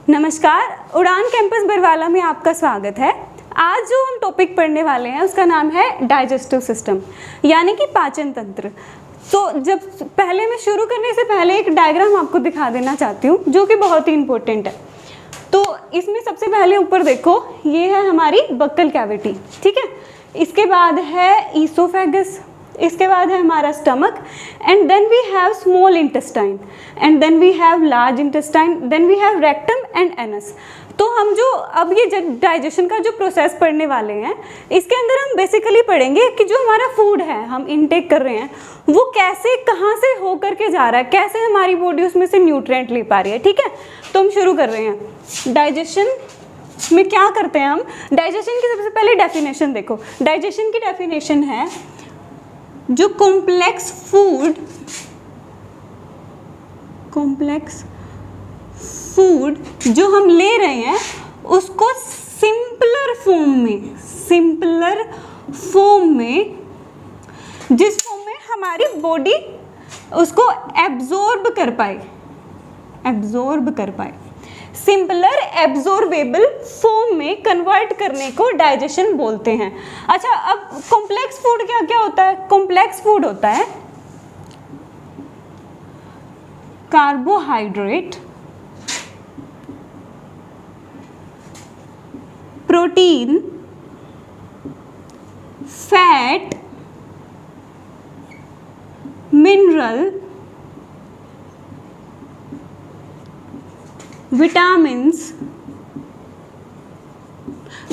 नमस्कार, उड़ान कैंपस बरवाला में आपका स्वागत है। आज जो हम टॉपिक पढ़ने वाले हैं उसका नाम है डाइजेस्टिव सिस्टम, यानी कि पाचन तंत्र। तो जब पहले मैं शुरू करने से पहले एक डायग्राम आपको दिखा देना चाहती हूँ जो कि बहुत ही इम्पोर्टेंट है। तो इसमें सबसे पहले ऊपर देखो, ये है हमारी बक्कल कैविटी, ठीक है। इसके बाद है ईसोफेगस, इसके बाद है हमारा stomach, and then we have small intestine, and then we have large intestine, then we have rectum and anus. तो हम जो अब ये डाइजेशन का जो प्रोसेस पढ़ने वाले हैं, इसके अंदर हम बेसिकली पढ़ेंगे कि जो हमारा फूड है हम इनटेक कर रहे हैं वो कैसे कहाँ से हो करके जा रहा है, कैसे हमारी बॉडी उसमें से न्यूट्रिएंट ले पा रही है, ठीक है। तो हम शुरू कर रहे हैं। डाइजेशन में क्या करते हैं हम, डाइजेशन की सबसे पहले डेफिनेशन देखो। डाइजेशन की डेफिनेशन है जो कॉम्प्लेक्स फूड जो हम ले रहे हैं उसको सिंपलर फॉर्म में जिस फॉर्म में हमारी बॉडी उसको एब्जॉर्ब कर पाए, सिंपलर एब्जॉर्बेबल फॉर्म में कन्वर्ट करने को डाइजेशन बोलते हैं। अच्छा, अब कॉम्प्लेक्स फूड क्या क्या होता है? कॉम्प्लेक्स फूड होता है carbohydrate, protein, fat, mineral, vitamins.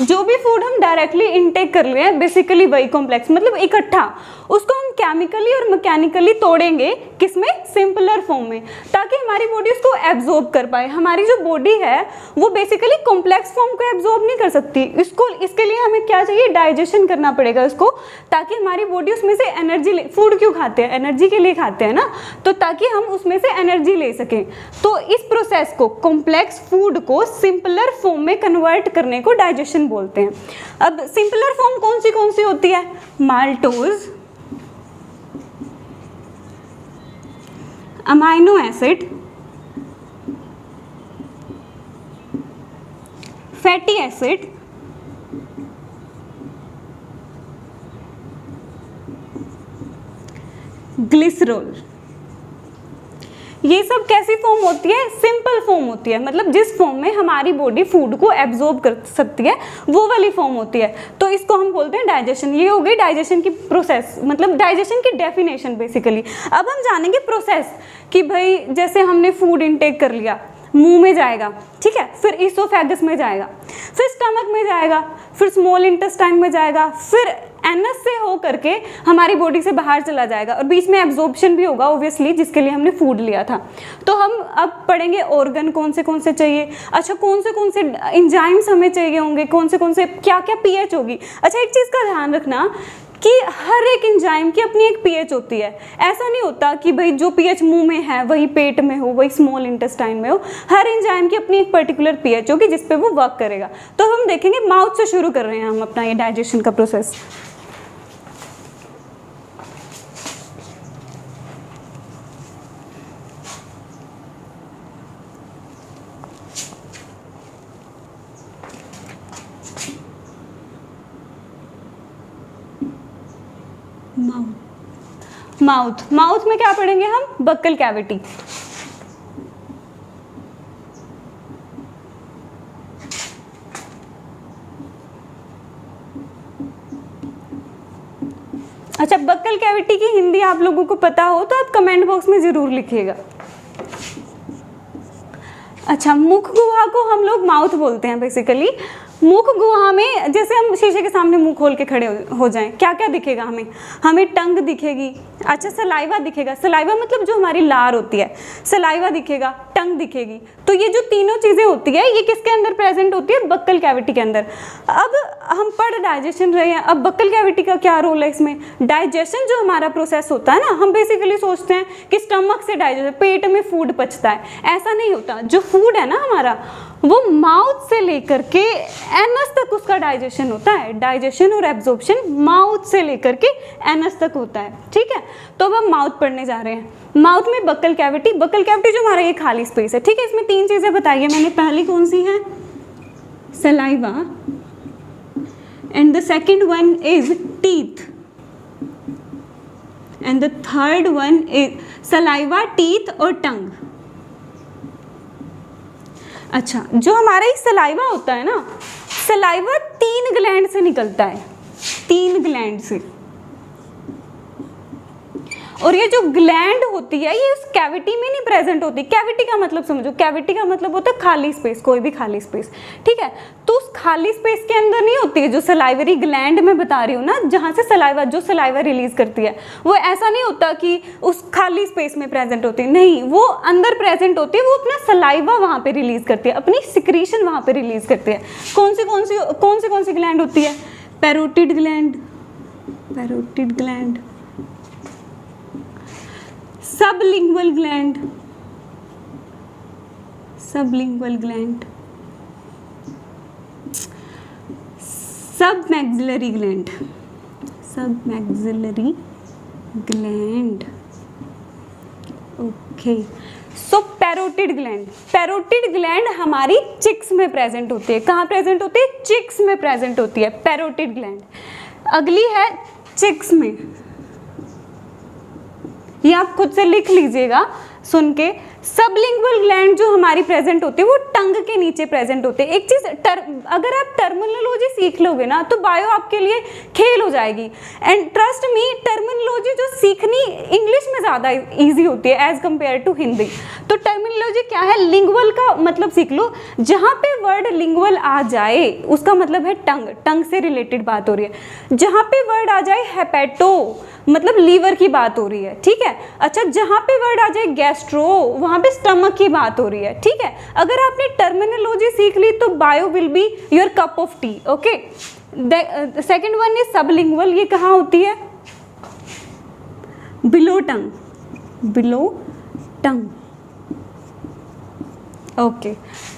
जो भी फूड हम डायरेक्टली इनटेक कर रहे हैं बेसिकली वही कॉम्प्लेक्स, मतलब इकट्ठा उसको हम केमिकली और मैकेनिकली तोड़ेंगे, किसमें? सिंपलर फॉर्म में, ताकि हमारी बॉडी उसको एब्जॉर्ब कर पाए। हमारी जो बॉडी है वो बेसिकली कॉम्प्लेक्स फॉर्म को एब्जॉर्ब नहीं कर सकती, इसके लिए हमें क्या चाहिए? डाइजेशन करना पड़ेगा उसको, ताकि हमारी बॉडी उसमें से एनर्जी फूड क्यों खाते हैं? एनर्जी के लिए खाते हैं ना, तो ताकि हम उसमें से एनर्जी ले सकें। तो इस प्रोसेस को, कॉम्प्लेक्स फूड को सिंपलर फॉर्म में कन्वर्ट करने को डाइजेशन बोलते हैं। अब सिंपलर फॉर्म कौन सी होती है? Maltose, amino acid, fatty acid, glycerol. ये सब कैसी फॉर्म होती है? सिंपल फॉर्म होती है, मतलब जिस फॉर्म में हमारी बॉडी फूड को एब्जॉर्ब कर सकती है वो वाली फॉर्म होती है। तो इसको हम बोलते हैं डाइजेशन। ये हो गई डाइजेशन की प्रोसेस, मतलब डाइजेशन की डेफिनेशन बेसिकली। अब हम जानेंगे प्रोसेस कि भाई जैसे हमने फूड इनटेक कर लिया, मुंह में जाएगा, ठीक है, फिर ईसोफेगस में जाएगा, फिर स्टमक में जाएगा, फिर स्मॉल इंटेस्टाइन में जाएगा, फिर एनस से हो करके हमारी बॉडी से बाहर चला जाएगा, और बीच में एब्जॉर्प्शन भी होगा ऑब्वियसली, जिसके लिए हमने फूड लिया था। तो हम अब पढ़ेंगे ऑर्गन कौन से चाहिए, अच्छा कौन से एंजाइम्स हमें चाहिए होंगे, कौन से क्या क्या पीएच होगी। अच्छा, एक चीज़ का ध्यान रखना कि हर एक एंजाइम की अपनी एक पीएच होती है। ऐसा नहीं होता कि भाई जो पीएच मुंह में है वही पेट में हो, वही स्मॉल इंटेस्टाइन में हो। हर एंजाइम की अपनी एक पर्टिकुलर पीएच होगी जिस पे वो वर्क करेगा। तो हम देखेंगे, माउथ से शुरू कर रहे हैं हम अपना ये डाइजेशन का प्रोसेस। माउथ में क्या पढ़ेंगे हम? Buccal cavity. अच्छा, बक्कल कैविटी की हिंदी आप लोगों को पता हो तो आप कमेंट बॉक्स में जरूर लिखिएगा। अच्छा, मुख गुहा को हम लोग माउथ बोलते हैं बेसिकली। मुख गुहा में जैसे हम शीशे के सामने मुंह खोल के खड़े हो जाएं, क्या क्या दिखेगा हमें टंग दिखेगी, अच्छा सलाइवा दिखेगा, सलाइवा मतलब जो हमारी लार होती है, सलाइवा दिखेगा, टंग दिखेगी। तो ये जो तीनों चीज़ें होती है ये किसके अंदर प्रेजेंट होती है? बक्कल कैविटी के अंदर। अब हम पढ़ डाइजेशन रहे हैं, अब बक्कल कैविटी का क्या रोल है इसमें? डाइजेशन जो हमारा प्रोसेस होता है ना, हम बेसिकली सोचते हैं कि स्टमक से डाइजेशन, पेट में फूड पचता है, ऐसा नहीं होता। जो फूड है ना हमारा वो माउथ से लेकर के एनस तक उसका डाइजेशन होता है। डाइजेशन और एब्जॉर्प्शन माउथ से लेकर के एनस तक होता है, ठीक है। तो अब हम माउथ पढ़ने जा रहे हैं। माउथ में बक्कल कैविटी, बक्कल कैविटी जो हमारा ये खाली स्पेस है, ठीक है। इसमें 3 चीजें बताइए मैंने, पहली कौन सी है, saliva, and the second one is teeth, and the third one is saliva, teeth और टंग। अच्छा, जो हमारा ये सलाइवा होता है ना, सलाइवा 3 ग्लैंड से निकलता है, 3 ग्लैंड से। और ये जो ग्लैंड होती है ये उस कैविटी में नहीं प्रेजेंट होती। कैविटी का मतलब समझो, कैविटी का मतलब होता है खाली स्पेस, कोई भी खाली स्पेस, ठीक है। तो उस खाली स्पेस के अंदर नहीं होती है जो सलाइवरी ग्लैंड में बता रही हूँ ना, जहाँ से सलाइवा, जो सलाइवा रिलीज करती है, वो ऐसा नहीं होता कि उस खाली स्पेस में प्रेजेंट होती है, नहीं, वो अंदर प्रेजेंट होती है। वो अपना सलाइवा वहाँ पे रिलीज करती है, अपनी सिक्रीशन वहाँ पे रिलीज करती है। कौन सी ग्लैंड होती है, parotid gland, parotid gland, sublingual gland, sublingual gland, submaxillary gland, submaxillary gland, okay. So parotid gland, parotid gland हमारी चिक्स में प्रेजेंट होती है। कहाँ प्रेजेंट होती है, चिक्स में प्रेजेंट होती है पैरोटिड ग्लैंड। अगली है चिक्स में, ये आप खुद से लिख लीजिएगा सुन के। सबलिंगुअल ग्लैंड जो हमारी प्रेजेंट होती है वो टंग के नीचे प्रेजेंट होते हैं। एक चीज अगर आप टर्मिनोलॉजी सीख लोगे ना तो बायो आपके लिए खेल हो जाएगी। एंड ट्रस्ट मी, टर्मिनोलॉजी जो सीखनी इंग्लिश में ज़्यादा ईजी होती है एज कम्पेयर टू हिंदी। तो टर्मिनोलॉजी क्या है, लिंगुअल का मतलब सीख लो। जहाँ पे वर्ड लिंगुअल आ जाए उसका मतलब है टंग, टंग से रिलेटेड बात हो रही है। जहाँ पे वर्ड आ जाए हेपेटो मतलब लीवर की बात हो रही है, ठीक है। अच्छा, जहाँ पे वर्ड आ जाए गैस्ट्रो वहाँ पे स्टमक की बात हो रही है, ठीक है। अगर आपने टर्मिनोलॉजी सीख ली तो bio will be your cup of tea, okay. Second one is sublingual, ये कहाँ होती है, below tongue, below tongue, okay.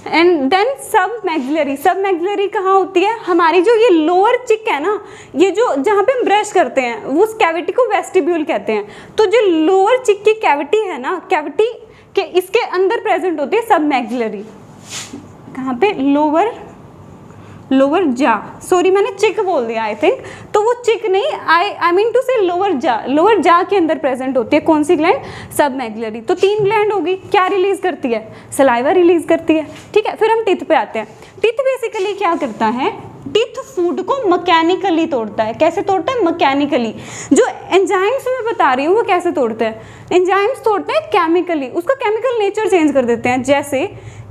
And then sub maxillary, sub maxillary कहाँ होती है, हमारी जो ये लोअर चिक है ना, ये जो जहाँ पे हम ब्रश करते हैं वो उस कैविटी को वेस्टिब्यूल कहते हैं। तो जो लोअर चिक की कैविटी है ना, कैविटी के इसके अंदर प्रेजेंट होती है सब मैक्सिलरी। कहाँ पे, लोअर जा, सॉरी मैंने चिक बोल दिया आई थिंक, तो वो चिक नहीं, आई मीन टू से लोअर जा, लोअर जा के अंदर प्रेजेंट होती है कौन सी ग्लैंड, सब मैक्सिलरी। तो 3 ग्लैंड होगी, क्या रिलीज करती है, सलाइवा रिलीज करती है, ठीक है। फिर हम टीथ पे आते हैं। टीथ बेसिकली क्या करता है, टीथ फूड को मैकेनिकली तोड़ता है। कैसे तोड़ता है, मैकेनिकली। जो एंजाइम्स मैं बता रही हूँ वो कैसे तोड़ते हैं, एंजाइम्स तोड़ते हैं केमिकली, उसका केमिकल नेचर चेंज कर देते हैं। जैसे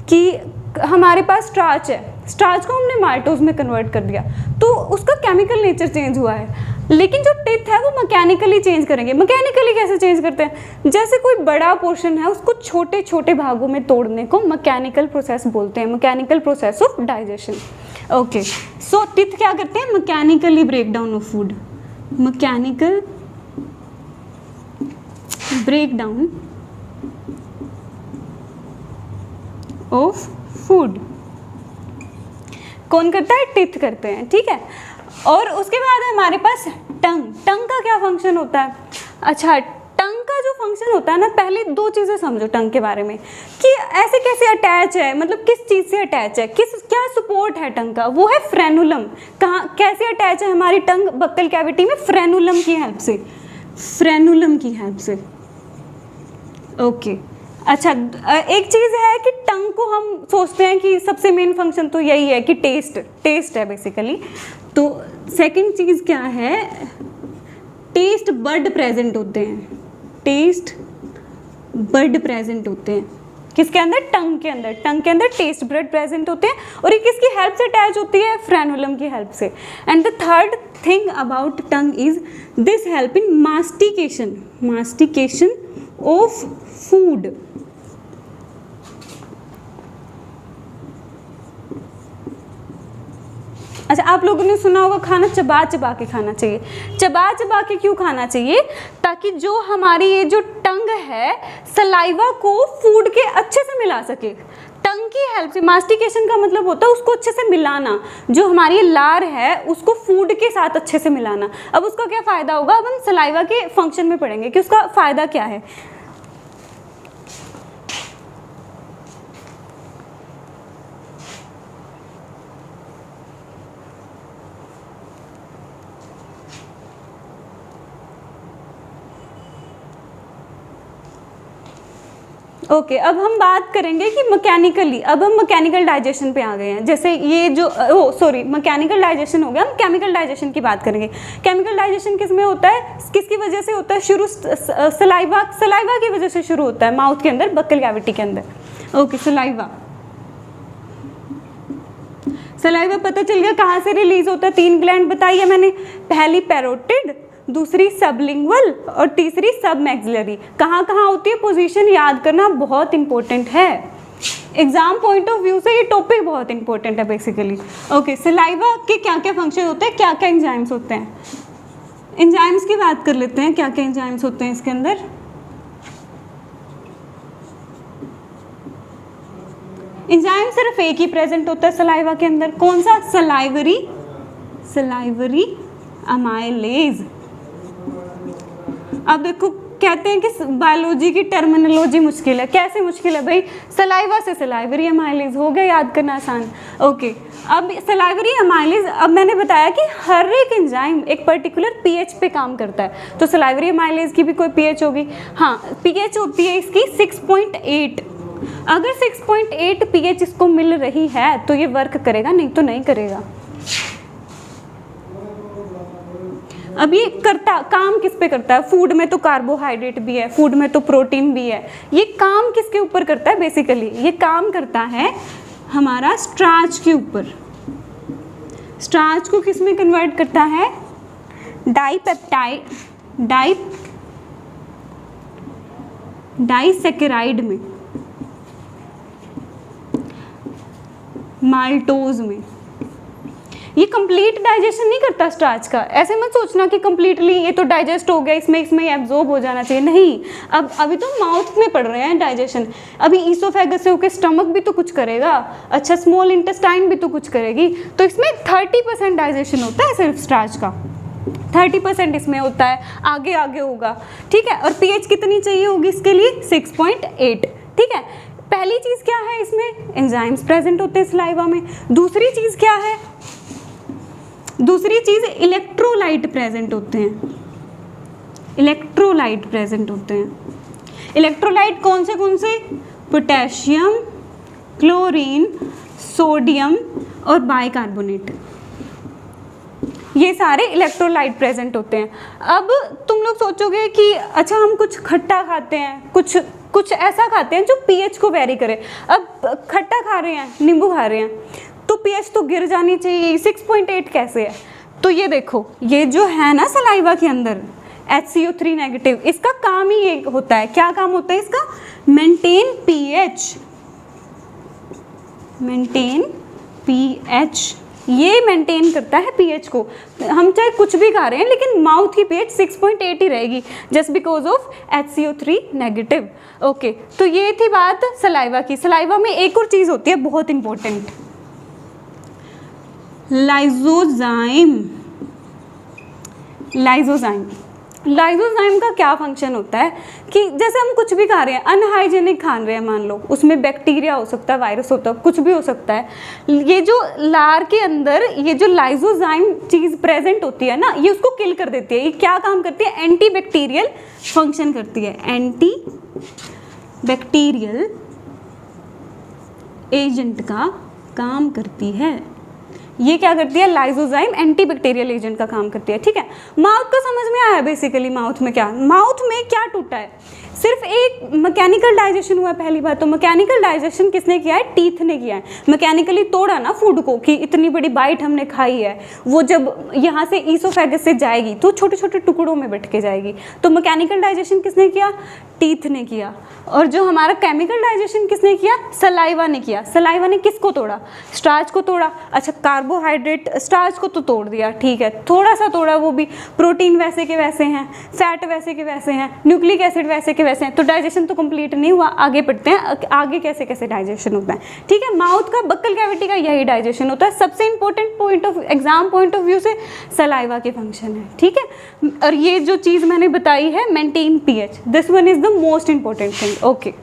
कि हमारे पास स्टार्च है, स्टार्च को हमने माल्टोज में कन्वर्ट कर दिया तो उसका केमिकल नेचर चेंज हुआ है। लेकिन जो टीथ है वो मैकेनिकली चेंज करेंगे। मैकेनिकली कैसे चेंज करते हैं, जैसे कोई बड़ा पोर्शन है उसको छोटे छोटे भागों में तोड़ने को मैकेनिकल प्रोसेस बोलते हैं, mechanical process of digestion, okay. So teeth क्या करते हैं, mechanically break down of food, mechanical break down of food कौन करता है, टीथ करते हैं, ठीक है। और उसके बाद हमारे पास टंग, टंग का क्या फंक्शन होता है। अच्छा, टंग का जो फंक्शन होता है ना, पहले 2 चीज़ें समझो टंग के बारे में कि ऐसे कैसे अटैच है, मतलब किस चीज़ से अटैच है, क्या सपोर्ट है टंग का, वो है फ्रेनुलम। कहाँ कैसे अटैच है हमारी टंग बक्कल कैविटी में, फ्रेनुलम की हेल्प से, फ्रेनुलम की हेल्प से, ओके। अच्छा, एक चीज़ है कि टंग को हम सोचते हैं कि सबसे मेन फंक्शन तो यही है कि टेस्ट है बेसिकली। तो सेकंड चीज़ क्या है, टेस्ट बड प्रेजेंट होते हैं, टेस्ट बड प्रेजेंट होते हैं किसके अंदर, टंग के अंदर। टंग के अंदर टेस्ट बड प्रेजेंट होते हैं और ये किसकी हेल्प से अटैच होती है, फ्रेनुलम की हेल्प से। And the third thing about tongue is this help in mastication, mastication of food. अच्छा, आप लोगों ने सुना होगा खाना चबा चबा के खाना चाहिए। चबा चबा के क्यों खाना चाहिए, ताकि जो हमारी ये जो टंग है सलाइवा को फूड के अच्छे से मिला सके। टंग टंग की हेल्प से, मास्टिकेशन का मतलब होता है उसको अच्छे से मिलाना, जो हमारी लार है उसको फूड के साथ अच्छे से मिलाना। अब उसका क्या फ़ायदा होगा, अब हम सलाइवा के फंक्शन में पढ़ेंगे कि उसका फ़ायदा क्या है। ओके अब हम बात करेंगे कि मैकेनिकली, अब हम मैकेनिकल डाइजेशन पे आ गए हैं। जैसे ये जो मैकेनिकल डाइजेशन हो गया, हम केमिकल डाइजेशन की बात करेंगे। केमिकल डाइजेशन किस में होता है, किसकी वजह से होता है, शुरू सलाइवा की वजह से शुरू होता है, माउथ के अंदर, बक्कल कैविटी के अंदर। ओके सलाइवा पता चल गया कहाँ से रिलीज होता है। 3 ग्लैंड बताई है मैंने, पहली पैरोटिड, दूसरी सबलिंगुअल और तीसरी सब मैक्सिलरी। कहाँ कहाँ होती है, पोजीशन याद करना बहुत इंपॉर्टेंट है, एग्जाम पॉइंट ऑफ व्यू से ये टॉपिक बहुत इंपॉर्टेंट है बेसिकली। ओके सलाइवा के क्या क्या फंक्शन होते हैं, क्या क्या एंजाइम्स होते हैं। एंजाइम्स की बात कर लेते हैं, क्या क्या एंजाइम्स होते हैं इसके अंदर। एंजाइम सिर्फ एक ही प्रेजेंट होता है सलाइवा के अंदर, कौन सा, सलाइवरी अमाइलेज। अब देखो कहते हैं कि बायोलॉजी की टर्मिनोलॉजी मुश्किल है, कैसे मुश्किल है भाई, सलाइवा से सलाइवरी अमाइलेज हो गया, याद करना आसान। ओके अब सलाइवरी अमाइलेज, अब मैंने बताया कि हर एक एंजाइम एक पर्टिकुलर पीएच पे काम करता है, तो सलाइवरी अमाइलेज की भी कोई पीएच होगी। हाँ पीएच होती है इसकी 6.8, अगर 6.8 पीएच इसको मिल रही है तो ये वर्क करेगा, नहीं तो नहीं करेगा। अब ये काम किस पे करता है, फूड में तो कार्बोहाइड्रेट भी है, फूड में तो प्रोटीन भी है, ये काम किसके ऊपर करता है बेसिकली, ये काम करता है हमारा स्टार्च के ऊपर। स्टार्च को किस में कन्वर्ट करता है, डाइसैकेराइड में, माल्टोज में। ये कंप्लीट डाइजेशन नहीं करता स्टार्च का, ऐसे मत सोचना कि कंप्लीटली ये तो डाइजेस्ट हो गया, इसमें एब्जॉर्ब हो जाना चाहिए, नहीं। अब अभी तो माउथ में पढ़ रहे हैं डाइजेशन, अभी ईसोफेगस से होकर स्टमक भी तो कुछ करेगा, अच्छा स्मॉल इंटेस्टाइन भी तो कुछ करेगी, तो इसमें 30% डाइजेशन होता है सिर्फ स्टार्च का, 30% इसमें होता है, आगे आगे होगा, ठीक है। और पीएच कितनी चाहिए होगी इसके लिए, 6.8, ठीक है। पहली चीज़ क्या है, इसमें एंजाइम्स प्रेजेंट होते हैं सलाइवा में। दूसरी चीज़ क्या है, दूसरी चीज़ इलेक्ट्रोलाइट प्रेजेंट होते हैं, इलेक्ट्रोलाइट प्रेजेंट होते हैं। इलेक्ट्रोलाइट कौन से, पोटेशियम, क्लोरीन, सोडियम और बाइकार्बोनेट, ये सारे इलेक्ट्रोलाइट प्रेजेंट होते हैं। अब तुम लोग सोचोगे कि अच्छा हम कुछ खट्टा खाते हैं, कुछ ऐसा खाते हैं जो पीएच को वेरी करे। अब खट्टा खा रहे हैं, नींबू खा रहे हैं, तो पीएच तो गिर जानी चाहिए, 6.8 कैसे है, तो ये देखो ये जो है ना सलाइवा के अंदर HCO3 नेगेटिव, इसका काम ही ये होता है, क्या काम होता है इसका, मेंटेन पीएच, ये मेंटेन करता है पीएच को। हम चाहे कुछ भी खा रहे हैं लेकिन माउथ की पीएच 6.8 ही रहेगी, just because of HCO3 negative. Okay तो ये थी बात सलाइवा की। सलाइवा में एक और चीज़ होती है बहुत इंपॉर्टेंट, लाइजोजाइम का क्या फंक्शन होता है कि जैसे हम कुछ भी खा रहे हैं, अनहाइजेनिक खा रहे हैं, मान लो उसमें बैक्टीरिया हो सकता है, वायरस होता है, कुछ भी हो सकता है, ये जो लार के अंदर ये जो लाइजोजाइम चीज़ प्रेजेंट होती है ना, ये उसको किल कर देती है। ये क्या काम करती है, एंटी बैक्टीरियल फंक्शन करती है, एंटी बैक्टीरियल एजेंट का काम करती है। ये क्या करती है, लाइजोजाइम एंटी बैक्टीरियल एजेंट का काम करती है, ठीक है। माउथ का समझ में आया बेसिकली, माउथ में क्या टूटा है, सिर्फ एक मैकेनिकल डाइजेशन हुआ है पहली बात। तो मैकेनिकल डाइजेशन किसने किया है, टीथ ने किया है। मैकेनिकली तोड़ा ना फूड को कि इतनी बड़ी बाइट हमने खाई है, वो जब यहाँ से ईसोफेगस से जाएगी तो छोटे छोटे टुकड़ों में बट के जाएगी। तो मैकेनिकल डाइजेशन किसने किया, टीथ ने किया। और जो हमारा केमिकल डाइजेशन किसने किया, सलाइवा ने किया। सलाइवा ने किसको तोड़ा, स्टार्च को तोड़ा। अच्छा कार्बोहाइड्रेट स्टार्च को तो तोड़ दिया, ठीक है, थोड़ा सा तोड़ा, वो भी प्रोटीन वैसे के वैसे हैं, फैट वैसे के वैसे हैं, न्यूक्लिक एसिड वैसे के वैसे हैं, तो डाइजेशन तो कंप्लीट नहीं हुआ। आगे बढ़ते हैं, आगे कैसे कैसे डाइजेशन होता है। ठीक है, माउथ का, बक्कल कैविटी का यही डाइजेशन होता है। सबसे important point of exam point of view से सलाइवा के फंक्शन है। ठीक है, और ये जो चीज़ मैंने बताई है maintain pH, this one is the most important thing. Okay,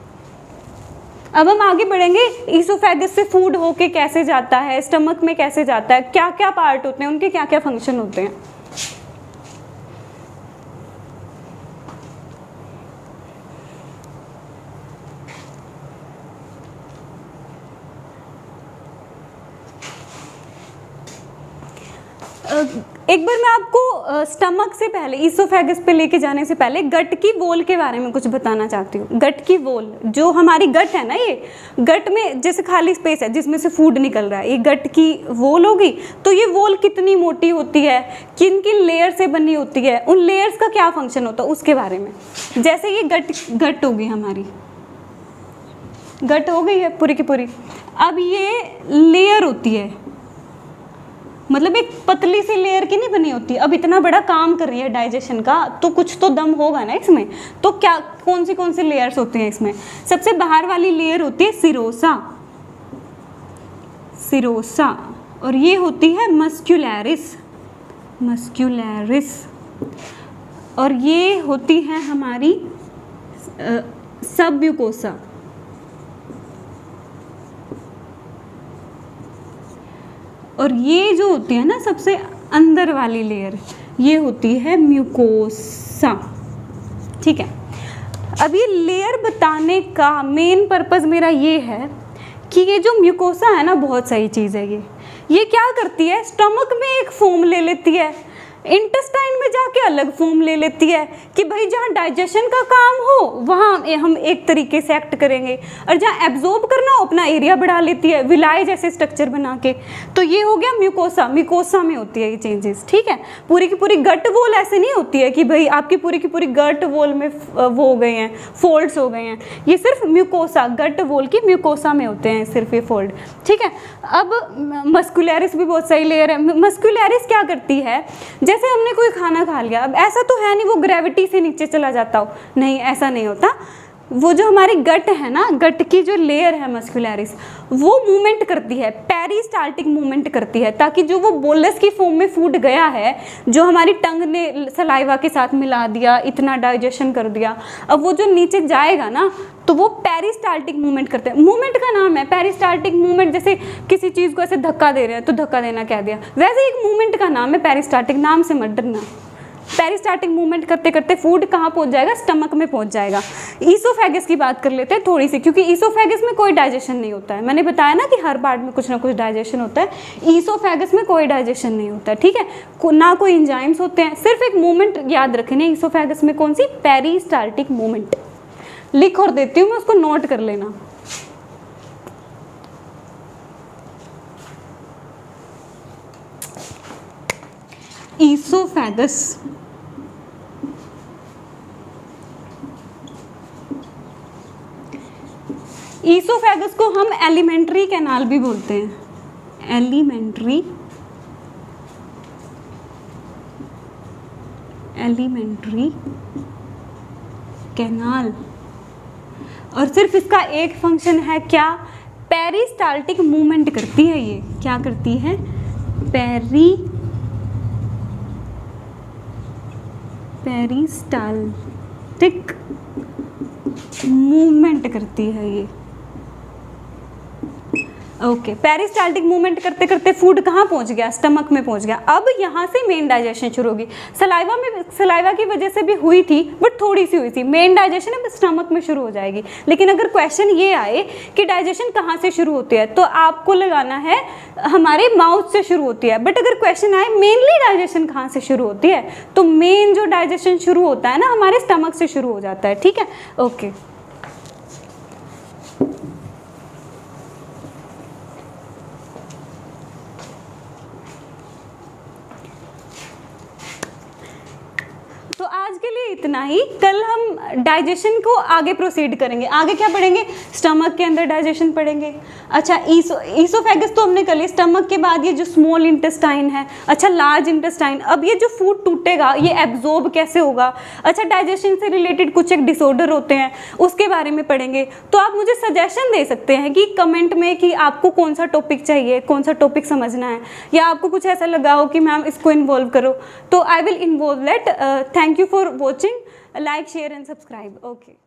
अब हम आगे बढ़ेंगे, ईसोफेगस से फूड होके कैसे जाता है, स्टमक में कैसे जाता है, क्या क्या पार्ट होते हैं, उनके क्या क्या फंक्शन होते हैं। एक बार मैं आपको स्टमक से पहले, ईसोफेगस पे लेके जाने से पहले गट की वॉल के बारे में कुछ बताना चाहती हूँ। गट की वॉल, जो हमारी गट है ना, ये गट में जैसे खाली स्पेस है जिसमें से फूड निकल रहा है, ये गट की वॉल होगी। तो ये वॉल कितनी मोटी होती है, किन किन लेयर से बनी होती है, उन लेयर्स का क्या फंक्शन होता है उसके बारे में। जैसे ये गट होगी, हमारी गट हो गई है पूरी की पूरी। अब ये लेयर होती है, मतलब एक पतली सी लेयर की नहीं बनी होती। अब इतना बड़ा काम कर रही है डाइजेशन का, तो कुछ तो दम होगा ना इसमें। तो क्या कौन सी लेयर्स होती हैं इसमें। सबसे बाहर वाली लेयर होती है सिरोसा, सिरोसा, और ये होती है मस्क्यूलैरिस, मस्क्यूलैरिस, और ये होती है हमारी सबम्यूकोसा। और ये जो होती है ना सबसे अंदर वाली लेयर, ये होती है म्यूकोसा। ठीक है, अब ये लेयर बताने का मेन पर्पस मेरा ये है कि ये जो म्यूकोसा है ना, बहुत सही चीज़ है। ये क्या करती है, स्टमक में एक फॉर्म ले लेती है, इंटेस्टाइन में जाके अलग फॉर्म ले लेती है कि भाई जहाँ डाइजेशन का काम हो वहाँ हम एक तरीके से एक्ट करेंगे, और जहाँ एब्जॉर्ब करना हो अपना एरिया बढ़ा लेती है, विलाय जैसे स्ट्रक्चर बना के। तो ये हो गया म्यूकोसा, म्यूकोसा में होती है ये चेंजेस। ठीक है, पूरी की पूरी गट वॉल ऐसे नहीं होती है कि भाई आपकी पूरी की पूरी गट वॉल में वो हो गए हैं, फोल्ड्स हो गए हैं। ये सिर्फ म्यूकोसा, गट वॉल की म्यूकोसा में होते हैं सिर्फ ये फोल्ड। ठीक है, अब मस्कुलैरिस भी बहुत सही लेयर है। मस्कुलैरिस क्या करती है, जैसे हमने कोई खाना खा लिया, अब ऐसा तो है नहीं वो ग्रेविटी से नीचे चला जाता हो, नहीं ऐसा नहीं होता। वो जो हमारी गट है ना, गट की जो लेयर है मस्कुलैरिस, वो मूवमेंट करती है, पेरिस्टाल्टिक मूवमेंट करती है, ताकि जो वो बोलस की फॉर्म में फूड गया है, जो हमारी टंग ने सलाइवा के साथ मिला दिया, इतना डाइजेशन कर दिया, अब वो जो नीचे जाएगा ना, तो वो पेरिस्टाल्टिक मूवमेंट करते हैं। मूवमेंट का नाम है पेरिस्टाल्टिक मूवमेंट। जैसे किसी चीज़ को ऐसे धक्का दे रहे हैं तो धक्का देना कह दिया, वैसे एक मूवमेंट का नाम है पेरिस्टाल्टिक, नाम से मत डरना। पेरिस्टाल्टिक मूवमेंट करते करते फूड कहाँ पहुँच जाएगा, स्टमक में पहुँच जाएगा। ईसोफेगस की बात कर लेते हैं थोड़ी सी, क्योंकि ईसोफेगस में कोई डाइजेशन नहीं होता है। मैंने बताया ना कि हर पार्ट में कुछ ना कुछ डाइजेशन होता है, ईसोफेगस में कोई डाइजेशन नहीं होता है। ठीक है, ना कोई एंजाइम्स होते हैं, सिर्फ एक मूवमेंट याद रखने ईसोफेगस में, कौन सी, पेरिस्टाल्टिक मूवमेंट। लिख और देती हूँ मैं, उसको नोट कर लेना। ईसोफेगस, ईसोफेगस को हम एलिमेंट्री कैनाल भी बोलते हैं, एलिमेंट्री कैनाल। और सिर्फ इसका एक फंक्शन है क्या, पेरिस्टाल्टिक मूवमेंट करती है। ये क्या करती है, पेरिस्टाल्टिक मूवमेंट करती है ये। ओके, पेरिस्टाल्टिक मूवमेंट करते करते फूड कहाँ पहुँच गया, स्टमक में पहुँच गया। अब यहाँ से मेन डाइजेशन शुरू होगी। सलाइवा की वजह से भी हुई थी, बट थोड़ी सी हुई थी। मेन डाइजेशन अब स्टमक में शुरू हो जाएगी। लेकिन अगर क्वेश्चन ये आए कि डाइजेशन कहाँ से शुरू होती है, तो आपको लगाना है हमारे माउथ से शुरू होती है। बट अगर क्वेश्चन आए मेनली डाइजेशन कहाँ से शुरू होती है, तो मेन जो डाइजेशन शुरू होता है ना, हमारे स्टमक से शुरू हो जाता है। ठीक है, ओके। तो आज के लिए इतना ही। कल हम डाइजेशन को आगे प्रोसीड करेंगे। आगे क्या पढ़ेंगे? स्टमक के अंदर डाइजेशन पढ़ेंगे। अच्छा, ईसोफेगस तो हमने कर लिया। स्टमक के बाद ये जो स्मॉल इंटेस्टाइन है, अच्छा लार्ज इंटेस्टाइन। अब ये जो फूड टूटेगा ये एब्जॉर्ब कैसे होगा। अच्छा, डाइजेशन से रिलेटेड कुछ एक डिसऑर्डर होते हैं, उसके बारे में पढ़ेंगे। तो आप मुझे सजेशन दे सकते हैं कि कमेंट में कि आपको कौन सा टॉपिक चाहिए, कौन सा टॉपिक समझना है, या आपको कुछ ऐसा लगा हो कि मैम इसको इन्वॉल्व करो, तो I will involve that. Thank you for watching. Like, share and subscribe. Okay.